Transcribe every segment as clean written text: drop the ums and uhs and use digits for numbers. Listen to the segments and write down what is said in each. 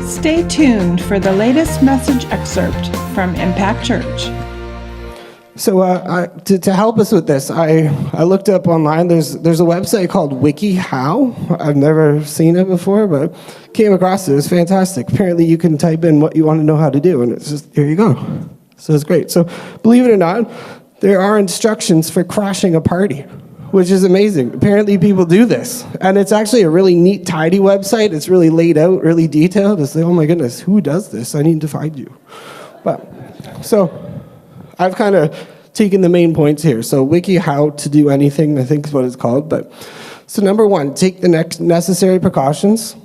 Stay tuned for the latest message excerpt from Impact Church. So to help us with this, I looked up online. There's a website called WikiHow. I've never seen it before, but came across it. It was fantastic. Apparently, you can type in what you want to know how to do, and it's just, here you go. So it's great. So believe it or not, there are instructions for crashing a party, which is amazing. Apparently, people do this. And it's actually a really neat, tidy website. It's really laid out, really detailed. It's like, oh my goodness, who does this? I need to find you. But, so I've kind of taken the main points here. So WikiHow to do anything, I think is what it's called. But so number one, take the necessary precautions.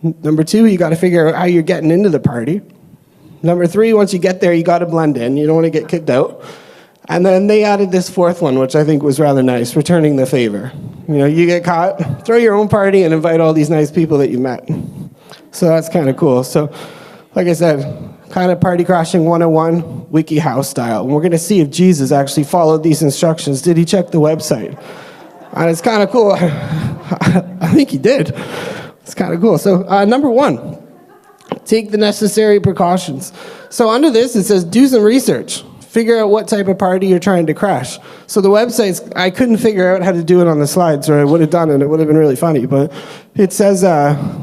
Number two, you got to figure out how you're getting into the party. Number three, once you get there, you got to blend in. You don't want to get kicked out. And then they added this fourth one, which I think was rather nice, returning the favor. You know, you get caught, throw your own party and invite all these nice people that you met. So that's kind of cool. So, like I said, kind of party crashing 101, WikiHow style. And we're going to see if Jesus actually followed these instructions. Did he check the website? And it's kind of cool. I think he did. It's kind of cool. So number one, take the necessary precautions. So under this, it says do some research. Figure out what type of party you're trying to crash. So the websites, I couldn't figure out how to do it on the slides, or I would have done it. It would have been really funny. But it says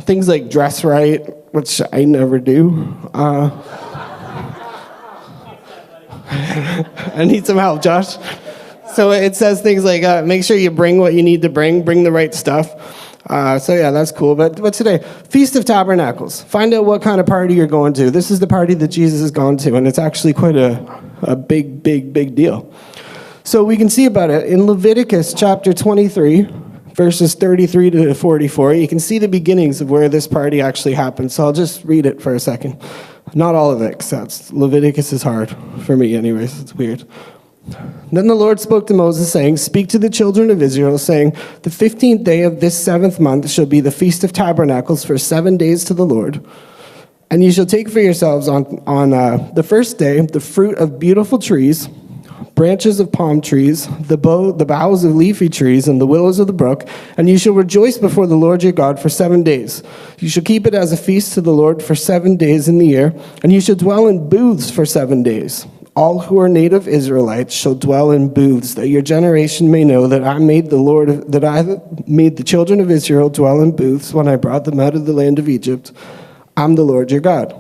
things like dress right, which I never do. I need some help, Josh. So it says things like make sure you bring what you need to bring the right stuff. So yeah, that's cool. But today, Feast of Tabernacles. Find out what kind of party you're going to. This is the party that Jesus has gone to, and it's actually quite a big deal. So we can see about it in Leviticus chapter 23, verses 33 to 44. You can see the beginnings of where this party actually happened. So I'll just read it for a second. Not all of it, because Leviticus is hard for me anyways. It's weird. Then the Lord spoke to Moses, saying, Speak to the children of Israel, saying, The 15th day of this 7th month shall be the Feast of Tabernacles for 7 days to the Lord. And you shall take for yourselves on the first day the fruit of beautiful trees, branches of palm trees, the boughs of leafy trees, and the willows of the brook, and you shall rejoice before the Lord your God for 7 days. You shall keep it as a feast to the Lord for 7 days in the year, and you shall dwell in booths for 7 days. All who are native Israelites shall dwell in booths, that your generation may know that I made the children of Israel dwell in booths when I brought them out of the land of Egypt. I'm the Lord your God.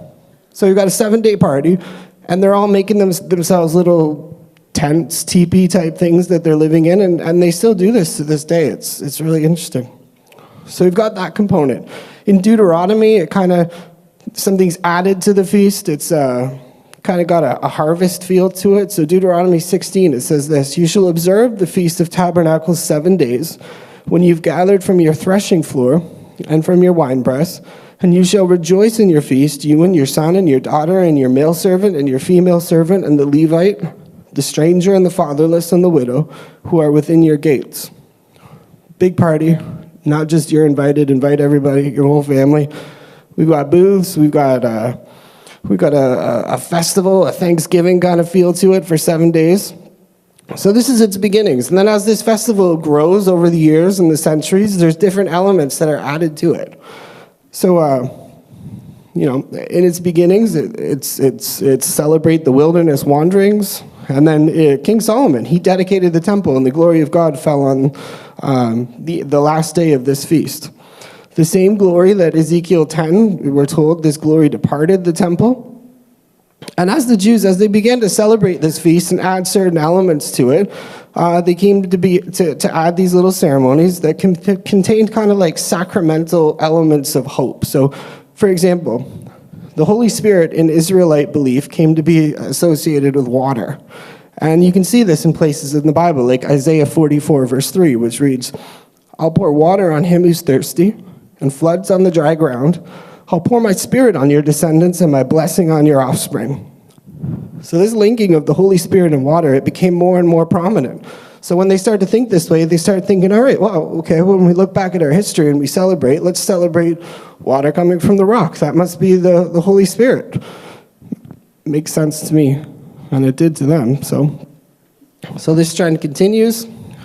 So you've got a 7-day party, and they're all making themselves little tents, teepee type things that they're living in, and they still do this to this day. It's really interesting. So we've got that component. In Deuteronomy, it kind of, something's added to the feast. It's kind of got a harvest feel to it. So Deuteronomy 16, it says this, You shall observe the Feast of Tabernacles 7 days, when you've gathered from your threshing floor and from your winepress, and you shall rejoice in your feast, you and your son and your daughter and your male servant and your female servant and the Levite, the stranger and the fatherless and the widow, who are within your gates. Big party, not just you're invited, invite everybody, your whole family. We've got booths, we've got a festival, a Thanksgiving kind of feel to it for 7 days. So this is its beginnings. And then as this festival grows over the years and the centuries, there's different elements that are added to it. So, in its beginnings, it's celebrate the wilderness wanderings. And then King Solomon, he dedicated the temple, and the glory of God fell on the last day of this feast. The same glory that Ezekiel 10, we're told, this glory departed the temple. And as the Jews, as they began to celebrate this feast and add certain elements to it, they came to add these little ceremonies that contained kind of like sacramental elements of hope. So, for example, the Holy Spirit in Israelite belief came to be associated with water. And you can see this in places in the Bible, like Isaiah 44, verse 3, which reads, I'll pour water on him who's thirsty, and floods on the dry ground. I'll pour my spirit on your descendants and my blessing on your offspring. So this linking of the Holy Spirit and water, it became more and more prominent. So when they start to think this way, they start thinking, all right, well, okay, when we look back at our history and we celebrate, let's celebrate water coming from the rock. That must be the Holy Spirit. Makes sense to me, and it did to them. So this trend continues.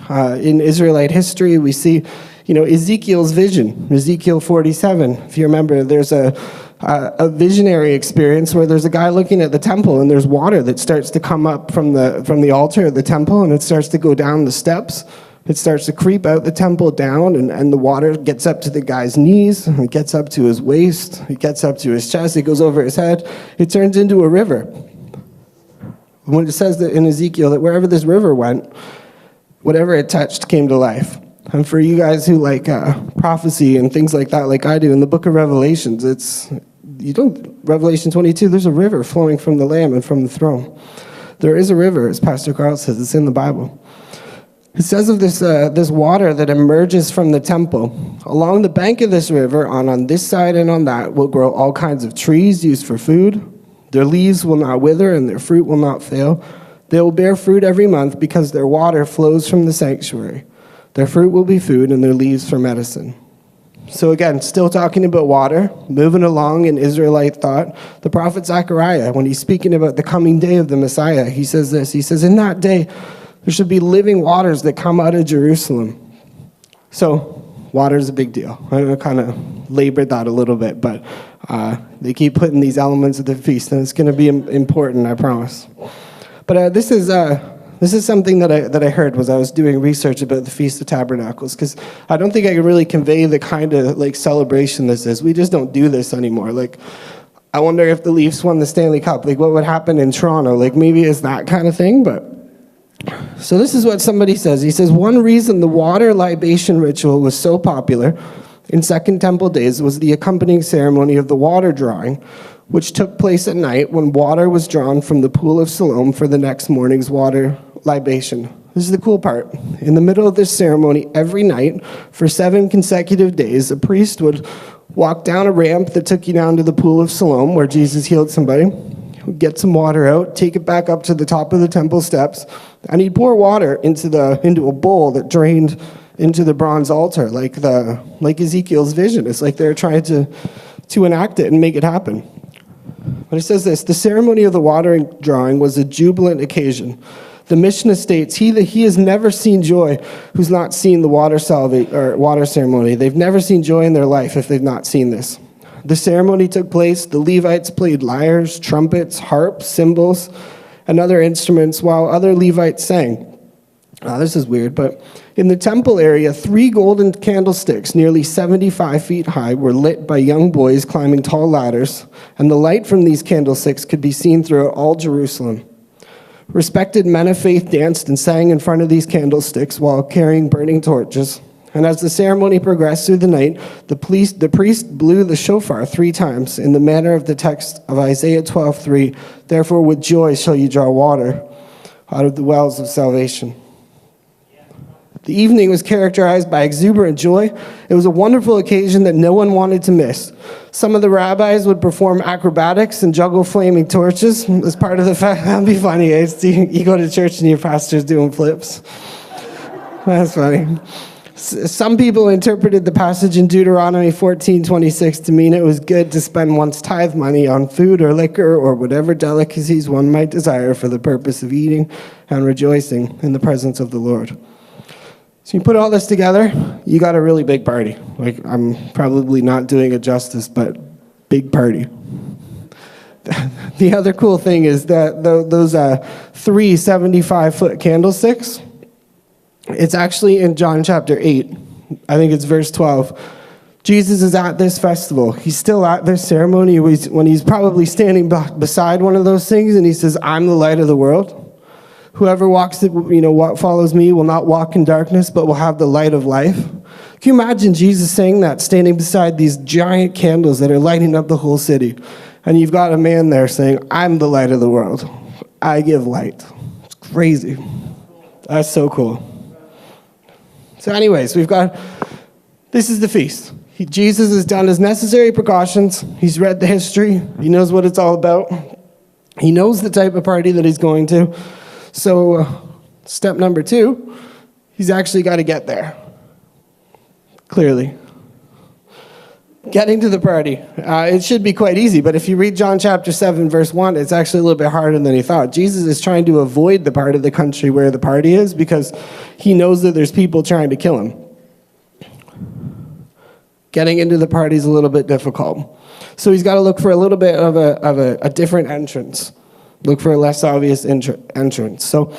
In Israelite history, we see Ezekiel's vision, Ezekiel 47. If you remember, there's a a visionary experience where there's a guy looking at the temple and there's water that starts to come up from the altar of the temple, and it starts to go down the steps. It starts to creep out the temple down, and the water gets up to the guy's knees, it gets up to his waist, it gets up to his chest, it goes over his head. It turns into a river. When it says that in Ezekiel that wherever this river went, whatever it touched came to life. And for you guys who like prophecy and things like that, like I do, in the book of Revelations, Revelation 22, there's a river flowing from the Lamb and from the throne. There is a river, as Pastor Carl says, it's in the Bible. It says of this water that emerges from the temple. Along the bank of this river, on this side and on that, will grow all kinds of trees used for food. Their leaves will not wither, and their fruit will not fail. They will bear fruit every month, because their water flows from the sanctuary. Their fruit will be food, and their leaves for medicine. So again, still talking about water, moving along in Israelite thought. The prophet Zechariah, when he's speaking about the coming day of the Messiah, he says this. He says, in that day, there should be living waters that come out of Jerusalem. So, water is a big deal. I kind of labored that a little bit, but they keep putting these elements of the feast, and it's going to be important, I promise. But this is something that I heard as I was doing research about the Feast of Tabernacles, because I don't think I can really convey the kind of like celebration this is. We just don't do this anymore. Like, I wonder if the Leafs won the Stanley Cup, like what would happen in Toronto? Like maybe it's that kind of thing, but. So this is what somebody says. He says, one reason the water libation ritual was so popular in Second Temple days was the accompanying ceremony of the water drawing, which took place at night when water was drawn from the pool of Sloane for the next morning's water libation. This is the cool part. In the middle of this ceremony, every night, for 7 consecutive days, a priest would walk down a ramp that took you down to the pool of Sloane, where Jesus healed somebody, get some water out, take it back up to the top of the temple steps, and he'd pour water into a bowl that drained into the bronze altar, like Ezekiel's vision. It's like they're trying to enact it and make it happen. But it says this, the ceremony of the watering drawing was a jubilant occasion. The Mishnah states, he has never seen joy who's not seen the water ceremony. They've never seen joy in their life if they've not seen this. The ceremony took place. The Levites played lyres, trumpets, harps, cymbals, and other instruments, while other Levites sang. This is weird, but in the temple area, 3 golden candlesticks, nearly 75 feet high, were lit by young boys climbing tall ladders, and the light from these candlesticks could be seen throughout all Jerusalem. Respected men of faith danced and sang in front of these candlesticks while carrying burning torches. And as the ceremony progressed through the night, the priest blew the shofar 3 times in the manner of the text of Isaiah 12:3. Therefore, with joy shall you draw water out of the wells of salvation. The evening was characterized by exuberant joy. It was a wonderful occasion that no one wanted to miss. Some of the rabbis would perform acrobatics and juggle flaming torches as part of the fact. That'd be funny. You go to church and your pastor's doing flips. That's funny. Some people interpreted the passage in Deuteronomy 14:26 to mean it was good to spend one's tithe money on food or liquor or whatever delicacies one might desire for the purpose of eating and rejoicing in the presence of the Lord. So you put all this together, you got a really big party. Like, I'm probably not doing it justice, but big party. The other cool thing is that those 3 75-foot candlesticks, it's actually in John chapter 8. I think it's verse 12. Jesus is at this festival. He's still at this ceremony when he's probably standing beside one of those things, and he says, I'm the light of the world. Whoever follows me will not walk in darkness, but will have the light of life. Can you imagine Jesus saying that, standing beside these giant candles that are lighting up the whole city? And you've got a man there saying, I'm the light of the world. I give light. It's crazy. That's so cool. So anyways, this is the feast. Jesus has done his necessary precautions. He's read the history. He knows what it's all about. He knows the type of party that he's going to. So step number 2, he's actually got to get there. Clearly. Getting to the party. It should be quite easy, but if you read John chapter 7, verse 1, it's actually a little bit harder than he thought. Jesus is trying to avoid the part of the country where the party is because he knows that there's people trying to kill him. Getting into the party is a little bit difficult. So he's got to look for a little bit of a different entrance. Look for a less obvious entrance. So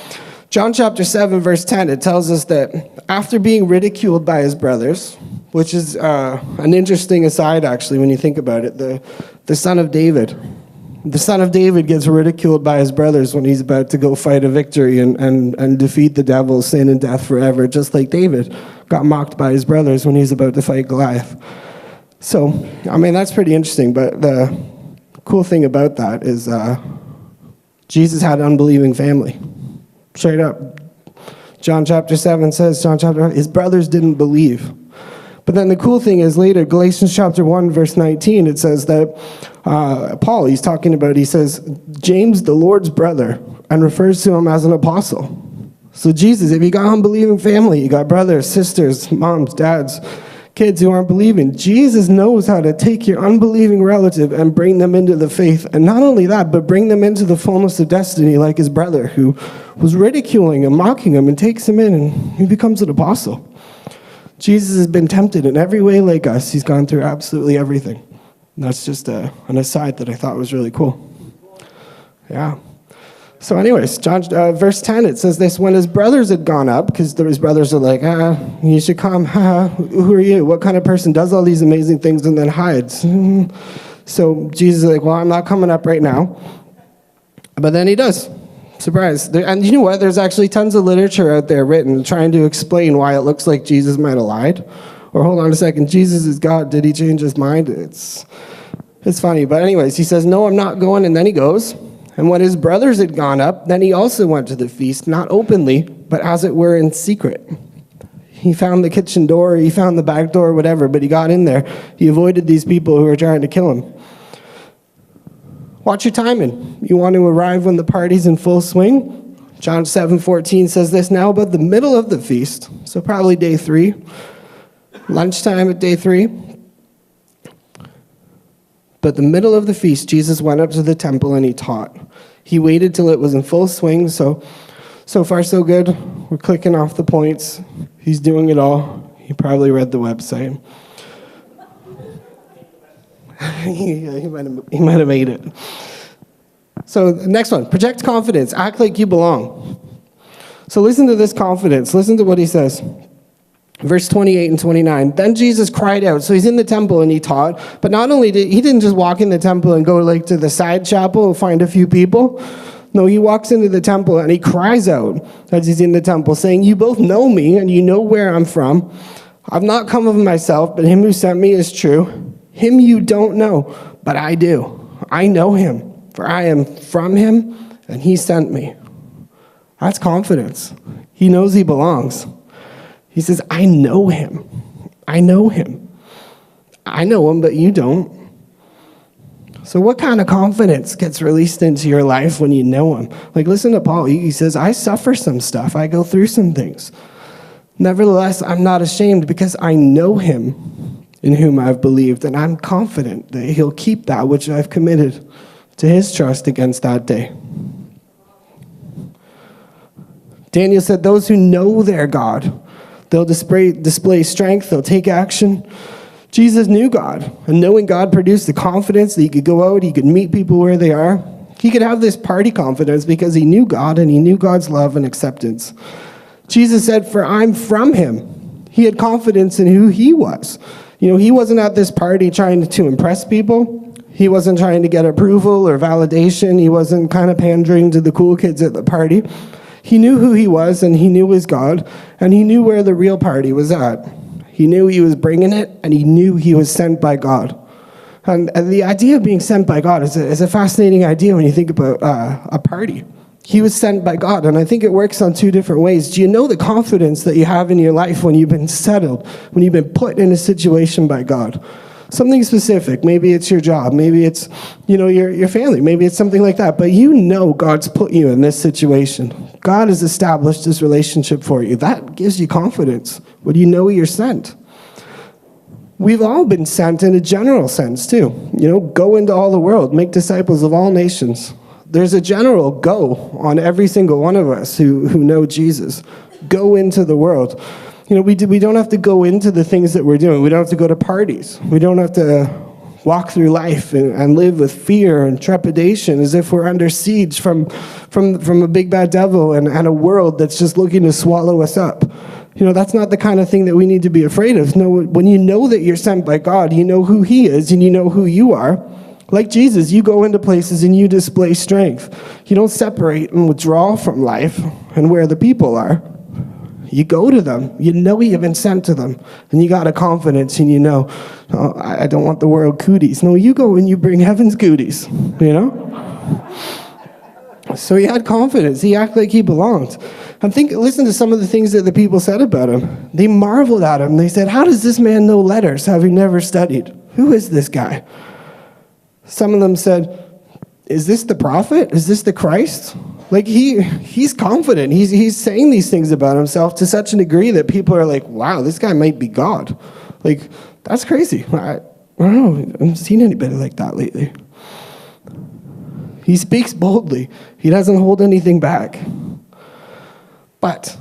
John chapter 7, verse 10, it tells us that after being ridiculed by his brothers, which is an interesting aside, actually, when you think about it, the son of David. The son of David gets ridiculed by his brothers when he's about to go fight a victory and defeat the devil, sin, and death forever, just like David got mocked by his brothers when he's about to fight Goliath. So, I mean, that's pretty interesting, but the cool thing about that is Jesus had an unbelieving family. Straight up. John chapter 7 says, his brothers didn't believe. But then the cool thing is later, Galatians chapter 1, verse 19, it says that Paul, he says, James, the Lord's brother, and refers to him as an apostle. So Jesus, if you got unbelieving family, you got brothers, sisters, moms, dads, kids who aren't believing, Jesus knows how to take your unbelieving relative and bring them into the faith. And not only that, but bring them into the fullness of destiny like his brother who was ridiculing and mocking him and takes him in and he becomes an apostle. Jesus has been tempted in every way like us. He's gone through absolutely everything. And that's just an aside that I thought was really cool. Yeah. So anyways, John, verse 10, it says this, when his brothers had gone up, because his brothers are like, you should come, who are you? What kind of person does all these amazing things and then hides? So Jesus is like, well, I'm not coming up right now. But then he does. Surprise. And you know what? There's actually tons of literature out there written trying to explain why it looks like Jesus might have lied. Or hold on a second, Jesus is God. Did he change his mind? It's funny. But anyways, he says, no, I'm not going. And then he goes. And when his brothers had gone up, then he also went to the feast, not openly, but as it were in secret. He found the kitchen door, he found the back door, whatever, but he got in there. He avoided these people who were trying to kill him. Watch your timing. You want to arrive when the party's in full swing? John 7:14 says this, now about the middle of the feast, so probably day 3, lunchtime at day 3. But the middle of the feast, Jesus went up to the temple and he taught. He waited till it was in full swing, so far so good. We're clicking off the points. He's doing it all. He probably read the website. he might have made it. So the next one, project confidence. Act like you belong. So listen to this confidence. Listen to what he says. Verse 28 and 29. Then Jesus cried out. So he's in the temple and he taught. But not only he didn't just walk in the temple and go like to the side chapel and find a few people. No, he walks into the temple and he cries out as he's in the temple saying, you both know me and you know where I'm from. I've not come of myself, but him who sent me is true. Him you don't know, but I do. I know him, for I am from him and he sent me. That's confidence. He knows he belongs. He says, I know him. I know him. I know him, but you don't. So what kind of confidence gets released into your life when you know him? Like, listen to Paul. He says, I suffer some stuff. I go through some things. Nevertheless, I'm not ashamed because I know him in whom I've believed, and I'm confident that he'll keep that which I've committed to his trust against that day. Daniel said, those who know their God, they'll display strength, they'll take action. Jesus knew God, and knowing God produced the confidence that he could go out, he could meet people where they are. He could have this party confidence because he knew God, and he knew God's love and acceptance. Jesus said, for I'm from him. He had confidence in who he was. You know, he wasn't at this party trying to impress people. He wasn't trying to get approval or validation. He wasn't kind of pandering to the cool kids at the party. He knew who he was, and he knew his God, and he knew where the real party was at. He knew he was bringing it, and he knew he was sent by God. And the idea of being sent by God is a fascinating idea when you think about a party. He was sent by God, and I think it works on 2 different ways. Do you know the confidence that you have in your life when you've been settled, when you've been put in a situation by God? Something specific. Maybe it's your job. Maybe it's, your family. Maybe it's something like that. But you know God's put you in this situation. God has established this relationship for you. That gives you confidence when you know you're sent. We've all been sent in a general sense, too. Go into all the world, make disciples of all nations. There's a general go on every single one of us who know Jesus. Go into the world. we don't have to go into the things that we're doing. We don't have to go to parties. We don't have to walk through life and live with fear and trepidation as if we're under siege from a big bad devil and a world that's just looking to swallow us up. That's not the kind of thing that we need to be afraid of. No, when you know that you're sent by God, you know who he is and you know who you are. Like Jesus, you go into places and you display strength. You don't separate and withdraw from life and where the people are. You go to them. You know you've been sent to them. And you got a confidence and you know, oh, I don't want the world cooties. No, you go and you bring heaven's goodies, So he had confidence. He acted like he belonged. Listen to some of the things that the people said about him. They marveled at him. They said, how does this man know letters, having never studied? Who is this guy? Some of them said, is this the prophet? Is this the Christ? Like he's confident. He's saying these things about himself to such a degree that people are like, wow, this guy might be God. Like, that's crazy. I don't know. I haven't seen anybody like that lately. He speaks boldly. He doesn't hold anything back. But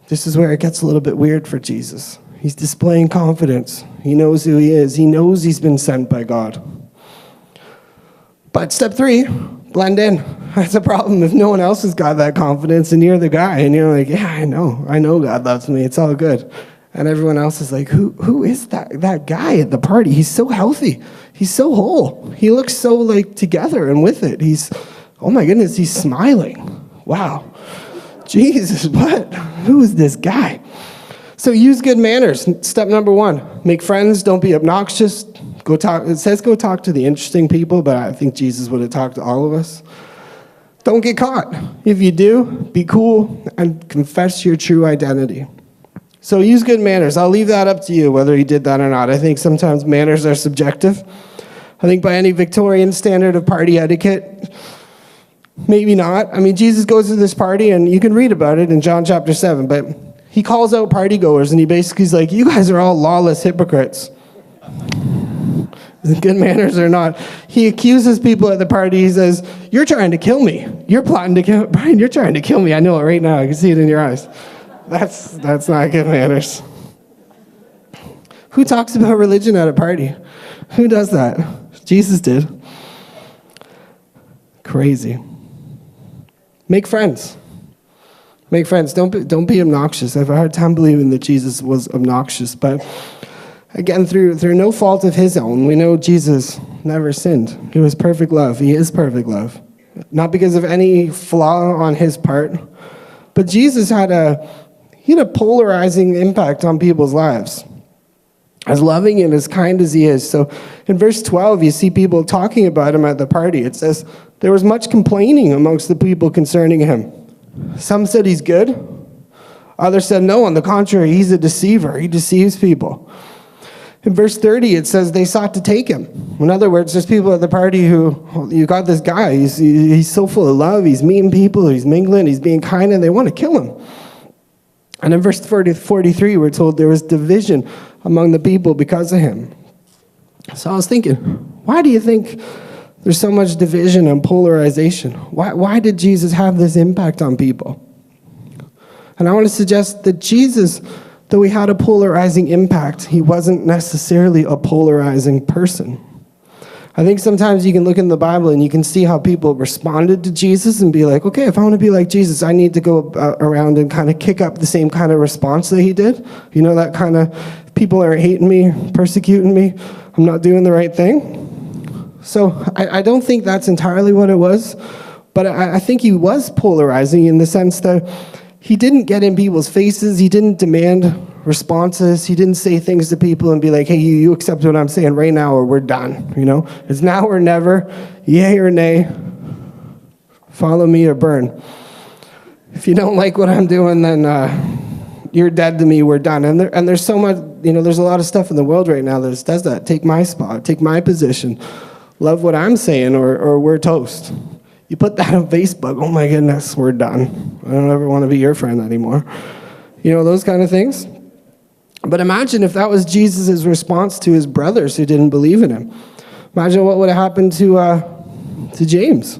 this is where it gets a little bit weird for Jesus. He's displaying confidence. He knows who he is. He knows he's been sent by God. But step 3, blend in. That's a problem if no one else has got that confidence and you're the guy and you're like, yeah, I know God loves me. It's all good. And everyone else is like, who is that guy at the party? He's so healthy. He's so whole. He looks so like together and with it. Oh my goodness, he's smiling. Wow. Jesus, what? Who is this guy? So use good manners. Step number 1, make friends. Don't be obnoxious. It says go talk to the interesting people, but I think Jesus would have talked to all of us. Don't get caught. If you do, be cool and confess your true identity. So use good manners. I'll leave that up to you, whether you did that or not. I think sometimes manners are subjective. I think by any Victorian standard of party etiquette, maybe not. I mean, Jesus goes to this party, and you can read about it in John chapter 7, but he calls out partygoers, and he basically is like, you guys are all lawless hypocrites. Good manners or not. He accuses people at the party. He says, you're trying to kill me. You're plotting to kill Brian, you're trying to kill me. I know it right now. I can see it in your eyes. That's not good manners. Who talks about religion at a party? Who does that? Jesus did. Crazy. Make friends. Make friends. Don't be obnoxious. I have a hard time believing that Jesus was obnoxious, but again, through no fault of his own, we know Jesus never sinned. He was perfect love. He is perfect love. Not because of any flaw on his part, but Jesus had a polarizing impact on people's lives. As loving and as kind as he is. So in verse 12, you see people talking about him at the party. It says, there was much complaining amongst the people concerning him. Some said he's good. Others said, no, on the contrary, he's a deceiver. He deceives people. In verse 30, it says they sought to take him. In other words, there's people at the party who, you got this guy, he's so full of love, he's meeting people, he's mingling, he's being kind, and they want to kill him. And in verse 43, we're told there was division among the people because of him. So I was thinking, why do you think there's so much division and polarization? Why did Jesus have this impact on people? And I want to suggest that Jesus, though he had a polarizing impact, he wasn't necessarily a polarizing person. I think sometimes you can look in the Bible and you can see how people responded to Jesus and be like, okay, if I want to be like Jesus, I need to go around and kind of kick up the same kind of response that he did. You know, that kind of, people are hating me, persecuting me, I'm not doing the right thing. So I don't think that's entirely what it was, but I think he was polarizing in the sense that he didn't get in people's faces, he didn't demand responses, he didn't say things to people and be like, hey, you accept what I'm saying right now or we're done, you know? It's now or never, yay or nay, follow me or burn. If you don't like what I'm doing, then you're dead to me, we're done. And there's so much, there's a lot of stuff in the world right now that does that. Take my spot, take my position, love what I'm saying or we're toast. You put that on Facebook, oh my goodness, we're done. I don't ever want to be your friend anymore. Those kind of things. But imagine if that was Jesus' response to his brothers who didn't believe in him. Imagine what would have happened to James.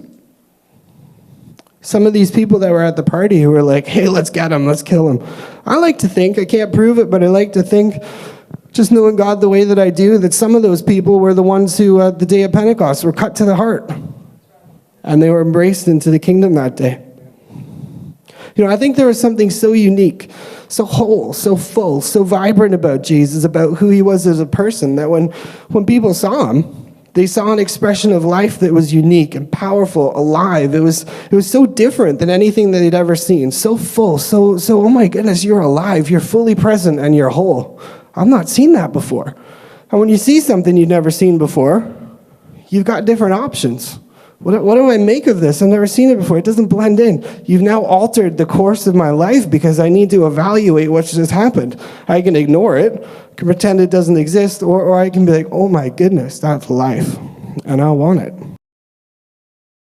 Some of these people that were at the party who were like, hey, let's get him, let's kill him. I like to think, I can't prove it, but I like to think, just knowing God the way that I do, that some of those people were the ones who, the day of Pentecost, were cut to the heart. And they were embraced into the kingdom that day. I think there was something so unique, so whole, so full, so vibrant about Jesus, about who he was as a person, that when people saw him, they saw an expression of life that was unique and powerful, alive. It was so different than anything that they'd ever seen. So full, so, oh my goodness, you're alive, you're fully present, and you're whole. I've not seen that before. And when you see something you've never seen before, you've got different options. What do I make of this? I've never seen it before. It doesn't blend in. You've now altered the course of my life because I need to evaluate what just happened. I can ignore it, can pretend it doesn't exist, or I can be like, oh my goodness, that's life, and I want it.